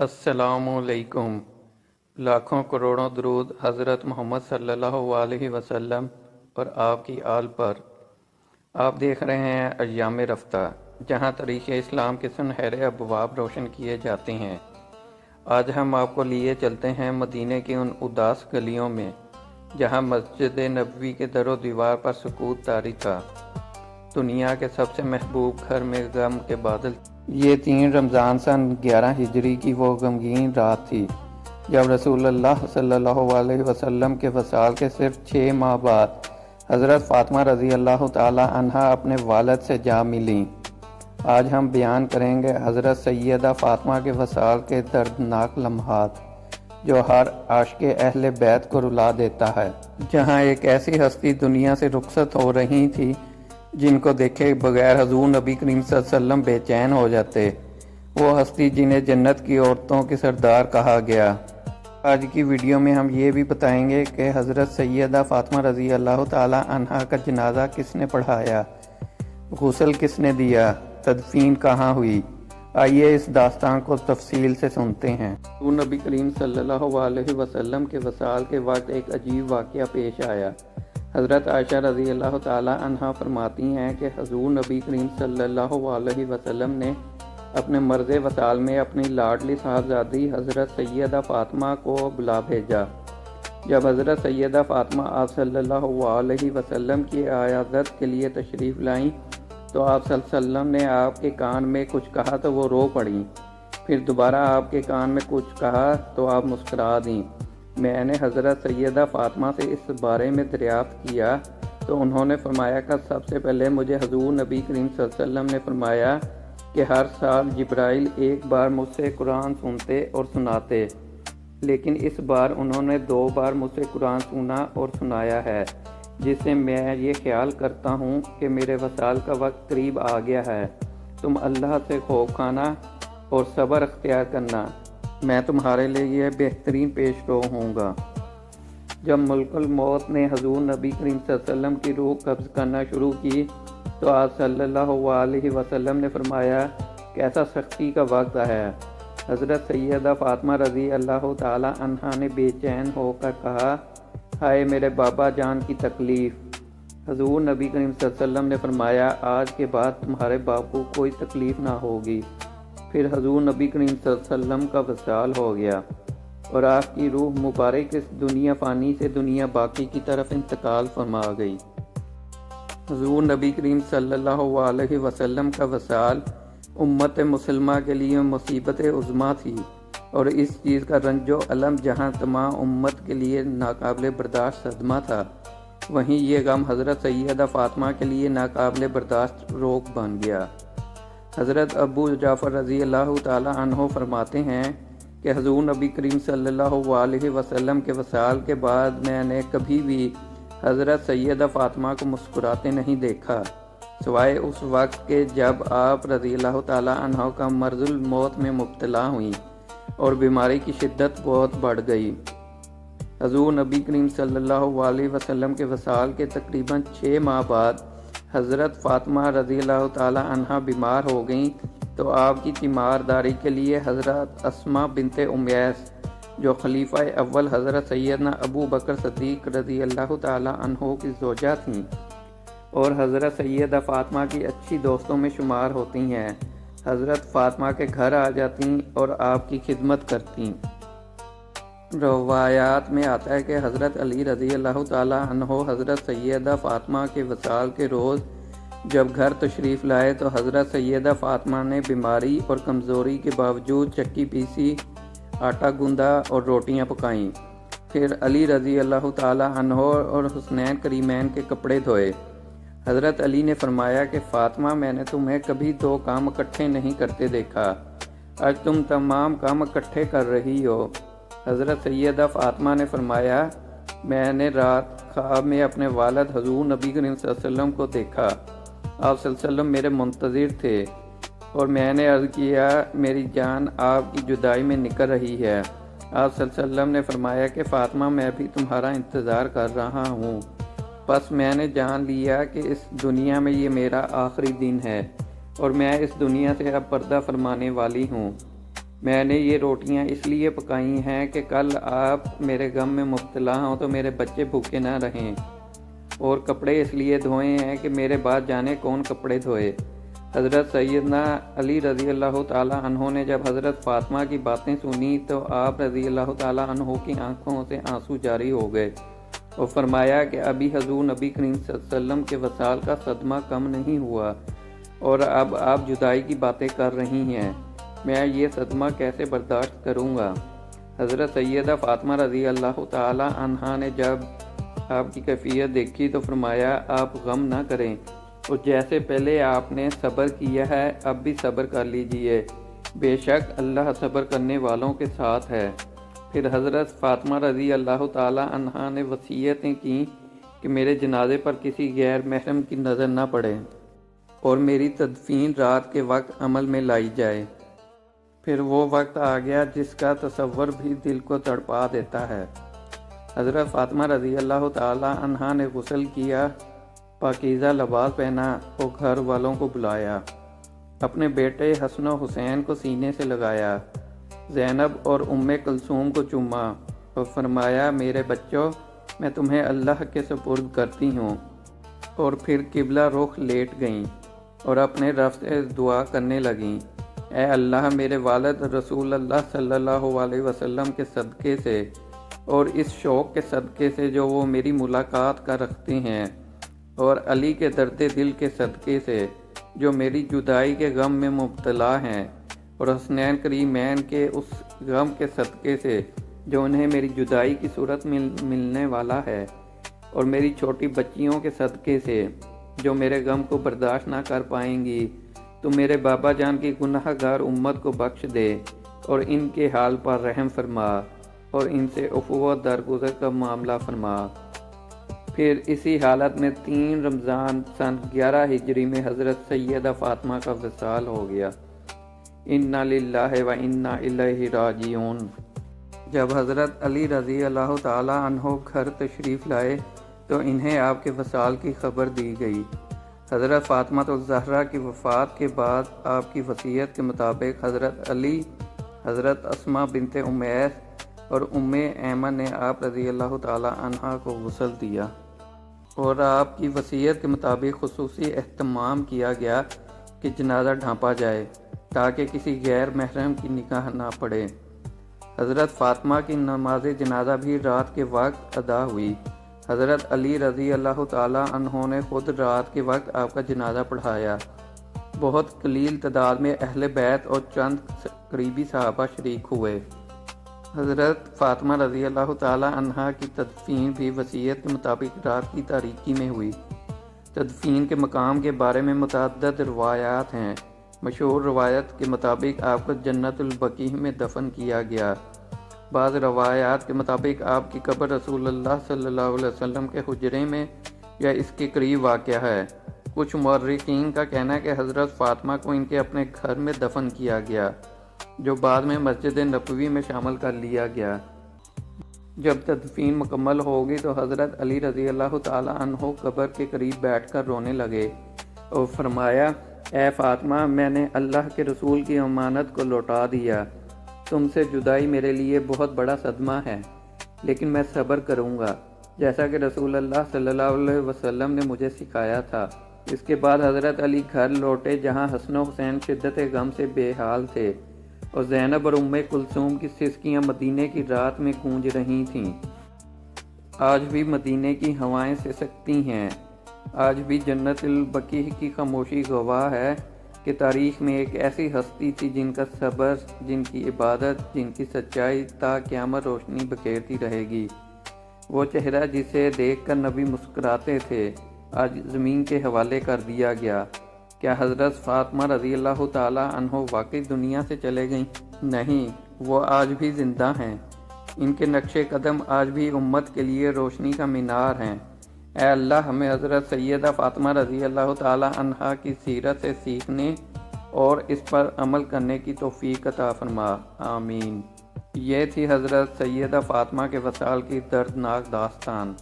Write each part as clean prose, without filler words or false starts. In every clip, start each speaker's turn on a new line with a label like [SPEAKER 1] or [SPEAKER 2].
[SPEAKER 1] السلام علیکم۔ لاکھوں کروڑوں درود حضرت محمد صلی اللہ علیہ وسلم اور آپ کی آل پر۔ آپ دیکھ رہے ہیں ایام رفتہ، جہاں تاریخ اسلام کے سنہرے ابواب روشن کیے جاتے ہیں۔ آج ہم آپ کو لیے چلتے ہیں مدینے کی ان اداس گلیوں میں، جہاں مسجد نبوی کے در و دیوار پر سکوت طاری تھا۔ دنیا کے سب سے محبوب گھر میں غم کے بادل۔ یہ 3 رمضان سن 11 ہجری کی وہ غمگین رات تھی جب رسول اللہ صلی اللہ علیہ وسلم کے وصال کے صرف 6 ماہ بعد حضرت فاطمہ رضی اللہ تعالی عنہا اپنے والد سے جا ملیں۔ آج ہم بیان کریں گے حضرت سیدہ فاطمہ کے وصال کے دردناک لمحات، جو ہر عاشق اہل بیت کو رلا دیتا ہے۔ جہاں ایک ایسی ہستی دنیا سے رخصت ہو رہی تھی جن کو دیکھے بغیر حضور نبی کریم صلی اللہ علیہ وسلم بے چین ہو جاتے، وہ ہستی جنہیں جنت کی عورتوں کی سردار کہا گیا۔ آج کی ویڈیو میں ہم یہ بھی بتائیں گے کہ حضرت سیدہ فاطمہ رضی اللہ تعالی عنہا کا جنازہ کس نے پڑھایا، غسل کس نے دیا، تدفین کہاں ہوئی۔ آئیے اس داستان کو تفصیل سے سنتے ہیں۔ حضور نبی کریم صلی اللہ علیہ وسلم کے وصال کے وقت ایک عجیب واقعہ پیش آیا۔ حضرت عائشہ رضی اللہ تعالی عنہا فرماتی ہیں کہ حضور نبی کریم صلی اللہ علیہ وسلم نے اپنے مرض وصال میں اپنی لاڈلی صاحبزادی حضرت سیدہ فاطمہ کو بلا بھیجا۔ جب حضرت سیدہ فاطمہ آپ صلی اللہ علیہ وسلم کی عیادت کے لیے تشریف لائیں تو آپ صلی اللہ علیہ وسلم نے آپ کے کان میں کچھ کہا تو وہ رو پڑیں، پھر دوبارہ آپ کے کان میں کچھ کہا تو آپ مسکرا دیں۔ میں نے حضرت سیدہ فاطمہ سے اس بارے میں دریافت کیا تو انہوں نے فرمایا کہ سب سے پہلے مجھے حضور نبی کریم صلی اللہ علیہ وسلم نے فرمایا کہ ہر سال جبرائیل ایک بار مجھ سے قرآن سنتے اور سناتے، لیکن اس بار انہوں نے 2 بار مجھ سے قرآن سنا اور سنایا ہے، جس سے میں یہ خیال کرتا ہوں کہ میرے وصال کا وقت قریب آ گیا ہے۔ تم اللہ سے خوف کھانا اور صبر اختیار کرنا، میں تمہارے لیے یہ بہترین پیش رو ہوں گا۔ جب ملک الموت نے حضور نبی کریم صلی اللہ علیہ وسلم کی روح قبض کرنا شروع کی تو آپ صلی اللہ علیہ وسلم نے فرمایا کیسا سختی کا وقت ہے۔ حضرت سیدہ فاطمہ رضی اللہ تعالی عنہا نے بے چین ہو کر کہا، ہائے میرے بابا جان کی تکلیف۔ حضور نبی کریم صلی اللہ علیہ وسلم نے فرمایا آج کے بعد تمہارے باپ کو کوئی تکلیف نہ ہوگی۔ پھر حضور نبی کریم صلی اللہ علیہ وسلم کا وصال ہو گیا اور آپ کی روح مبارک اس دنیا فانی سے دنیا باقی کی طرف انتقال فرما گئی۔ حضور نبی کریم صلی اللہ علیہ وسلم کا وصال امت مسلمہ کے لیے مصیبت عظمیٰ تھی، اور اس چیز کا رنج و الم جہاں تمام امت کے لیے ناقابل برداشت صدمہ تھا، وہیں یہ غم حضرت سیدہ فاطمہ کے لیے ناقابل برداشت روک بن گیا۔ حضرت ابو جعفر رضی اللہ تعالی عنہ فرماتے ہیں کہ حضور نبی کریم صلی اللہ علیہ وسلم کے وصال کے بعد میں نے کبھی بھی حضرت سیدہ فاطمہ کو مسکراتے نہیں دیکھا، سوائے اس وقت کے جب آپ رضی اللہ تعالی عنہ کا مرض الموت میں مبتلا ہوئیں اور بیماری کی شدت بہت بڑھ گئی۔ حضور نبی کریم صلی اللہ علیہ وسلم کے وصال کے تقریباً 6 ماہ بعد حضرت فاطمہ رضی اللہ تعالی عنہا بیمار ہو گئیں تو آپ کی تیمارداری کے لیے حضرت اسماء بنت امیس، جو خلیفہ اول حضرت سیدنا ابو بکر صدیق رضی اللہ تعالی عنہ کی زوجہ تھیں اور حضرت سیدہ فاطمہ کی اچھی دوستوں میں شمار ہوتی ہیں، حضرت فاطمہ کے گھر آ جاتیں اور آپ کی خدمت کرتیں۔ روایات میں آتا ہے کہ حضرت علی رضی اللہ تعالی عنہ حضرت سیدہ فاطمہ کے وصال کے روز جب گھر تشریف لائے تو حضرت سیدہ فاطمہ نے بیماری اور کمزوری کے باوجود چکی پیسی، آٹا گوندا اور روٹیاں پکائیں۔ پھر علی رضی اللہ تعالی عنہ اور حسنین کریمین کے کپڑے دھوئے۔ حضرت علی نے فرمایا کہ فاطمہ میں نے تمہیں کبھی 2 کام اکٹھے نہیں کرتے دیکھا، آج تم تمام کام اکٹھے کر رہی ہو۔ حضرت سیدہ فاطمہ نے فرمایا میں نے رات خواب میں اپنے والد حضور نبی کریم صلی اللہ علیہ وسلم کو دیکھا، آپ صلی اللہ علیہ وسلم میرے منتظر تھے اور میں نے عرض کیا میری جان آپ کی جدائی میں نکل رہی ہے۔ آپ صلی اللہ علیہ وسلم نے فرمایا کہ فاطمہ میں بھی تمہارا انتظار کر رہا ہوں۔ بس میں نے جان لیا کہ اس دنیا میں یہ میرا آخری دن ہے اور میں اس دنیا سے اب پردہ فرمانے والی ہوں۔ میں نے یہ روٹیاں اس لیے پکائی ہیں کہ کل آپ میرے غم میں مبتلا ہوں تو میرے بچے بھوکے نہ رہیں، اور کپڑے اس لیے دھوئے ہیں کہ میرے بعد جانے کون کپڑے دھوئے۔ حضرت سیدنا علی رضی اللہ تعالیٰ عنہ نے جب حضرت فاطمہ کی باتیں سنی تو آپ رضی اللہ تعالیٰ عنہ کی آنکھوں سے آنسو جاری ہو گئے اور فرمایا کہ ابھی حضور نبی کریم صلی اللہ علیہ وسلم کے وصال کا صدمہ کم نہیں ہوا اور اب آپ جدائی کی باتیں کر رہی ہیں، میں یہ صدمہ کیسے برداشت کروں گا۔ حضرت سیدہ فاطمہ رضی اللہ تعالیٰ عنہا نے جب آپ کی کیفیت دیکھی تو فرمایا آپ غم نہ کریں، اور جیسے پہلے آپ نے صبر کیا ہے اب بھی صبر کر لیجئے، بے شک اللہ صبر کرنے والوں کے ساتھ ہے۔ پھر حضرت فاطمہ رضی اللہ تعالیٰ عنہا نے وصیتیں کی کہ میرے جنازے پر کسی غیر محرم کی نظر نہ پڑے اور میری تدفین رات کے وقت عمل میں لائی جائے۔ پھر وہ وقت آ گیا جس کا تصور بھی دل کو تڑپا دیتا ہے۔ حضرت فاطمہ رضی اللہ تعالیٰ عنہا نے غسل کیا، پاکیزہ لباس پہنا اور گھر والوں کو بلایا، اپنے بیٹے حسن و حسین کو سینے سے لگایا، زینب اور ام کلثوم کو چوما اور فرمایا میرے بچوں میں تمہیں اللہ کے سپرد کرتی ہوں، اور پھر قبلہ رخ لیٹ گئیں اور اپنے رب سے دعا کرنے لگیں، اے اللہ میرے والد رسول اللہ صلی اللہ علیہ وسلم کے صدقے سے اور اس شوق کے صدقے سے جو وہ میری ملاقات کا رکھتے ہیں، اور علی کے درد دل کے صدقے سے جو میری جدائی کے غم میں مبتلا ہیں، اور حسنین کریمین کے اس غم کے صدقے سے جو انہیں میری جدائی کی صورت میں ملنے والا ہے، اور میری چھوٹی بچیوں کے صدقے سے جو میرے غم کو برداشت نہ کر پائیں گی، تو میرے بابا جان کی گناہ گار امت کو بخش دے اور ان کے حال پر رحم فرما اور ان سے عفو و درگزر کا معاملہ فرما۔ پھر اسی حالت میں 3 رمضان سن 11 ہجری میں حضرت سیدہ فاطمہ کا وصال ہو گیا۔ انا للہ و انا الیہ راجعون۔ جب حضرت علی رضی اللہ تعالی عنہ گھر تشریف لائے تو انہیں آپ کے وصال کی خبر دی گئی۔ حضرت فاطمہ الزہرا کی وفات کے بعد آپ کی وصیت کے مطابق حضرت علی، حضرت اسماء بنت امیس اور ام ایمن نے آپ رضی اللہ تعالی عنہا کو غسل دیا، اور آپ کی وصیت کے مطابق خصوصی اہتمام کیا گیا کہ جنازہ ڈھانپا جائے تاکہ کسی غیر محرم کی نگاہ نہ پڑے۔ حضرت فاطمہ کی نماز جنازہ بھی رات کے وقت ادا ہوئی۔ حضرت علی رضی اللہ تعالیٰ عنہ نے خود رات کے وقت آپ کا جنازہ پڑھایا۔ بہت قلیل تعداد میں اہل بیت اور چند قریبی صحابہ شریک ہوئے۔ حضرت فاطمہ رضی اللہ تعالیٰ عنہا کی تدفین بھی وصیت کے مطابق رات کی تاریکی میں ہوئی۔ تدفین کے مقام کے بارے میں متعدد روایات ہیں۔ مشہور روایت کے مطابق آپ کو جنت البقیع میں دفن کیا گیا۔ بعض روایات کے مطابق آپ کی قبر رسول اللہ صلی اللہ علیہ وسلم کے حجرے میں یا اس کے قریب واقع ہے۔ کچھ مورخین کا کہنا ہے کہ حضرت فاطمہ کو ان کے اپنے گھر میں دفن کیا گیا، جو بعد میں مسجد نبوی میں شامل کر لیا گیا۔ جب تدفین مکمل ہوگی تو حضرت علی رضی اللہ تعالی عنہ قبر کے قریب بیٹھ کر رونے لگے اور فرمایا، اے فاطمہ میں نے اللہ کے رسول کی امانت کو لوٹا دیا، تم سے جدائی میرے لیے بہت بڑا صدمہ ہے، لیکن میں صبر کروں گا جیسا کہ رسول اللہ صلی اللہ علیہ وسلم نے مجھے سکھایا تھا۔ اس کے بعد حضرت علی گھر لوٹے جہاں حسن و حسین شدت غم سے بے حال تھے، اور زینب اور ام کلثوم کی سسکیاں مدینے کی رات میں گونج رہی تھیں۔ آج بھی مدینے کی ہوائیں سسکتی ہیں، آج بھی جنت البقیع کی خاموشی گواہ ہے کہ تاریخ میں ایک ایسی ہستی تھی جن کا صبر، جن کی عبادت، جن کی سچائی تا قیامت روشنی بکھیرتی رہے گی۔ وہ چہرہ جسے دیکھ کر نبی مسکراتے تھے آج زمین کے حوالے کر دیا گیا۔ کیا حضرت فاطمہ رضی اللہ تعالی عنہ واقعی دنیا سے چلے گئیں؟ نہیں، وہ آج بھی زندہ ہیں۔ ان کے نقش قدم آج بھی امت کے لیے روشنی کا مینار ہیں۔ اے اللہ ہمیں حضرت سیدہ فاطمہ رضی اللہ تعالی عنہا کی سیرت سے سیکھنے اور اس پر عمل کرنے کی توفیق عطا فرما، آمین۔ یہ تھی حضرت سیدہ فاطمہ کے وصال کی دردناک داستان۔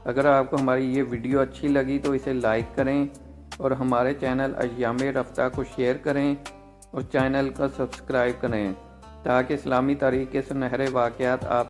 [SPEAKER 1] اگر آپ کو ہماری یہ ویڈیو اچھی لگی تو اسے لائک کریں اور ہمارے چینل ایام رفتہ کو شیئر کریں اور چینل کو سبسکرائب کریں۔ تاکہ اسلامی تاریخ کے سنہرے واقعات آپ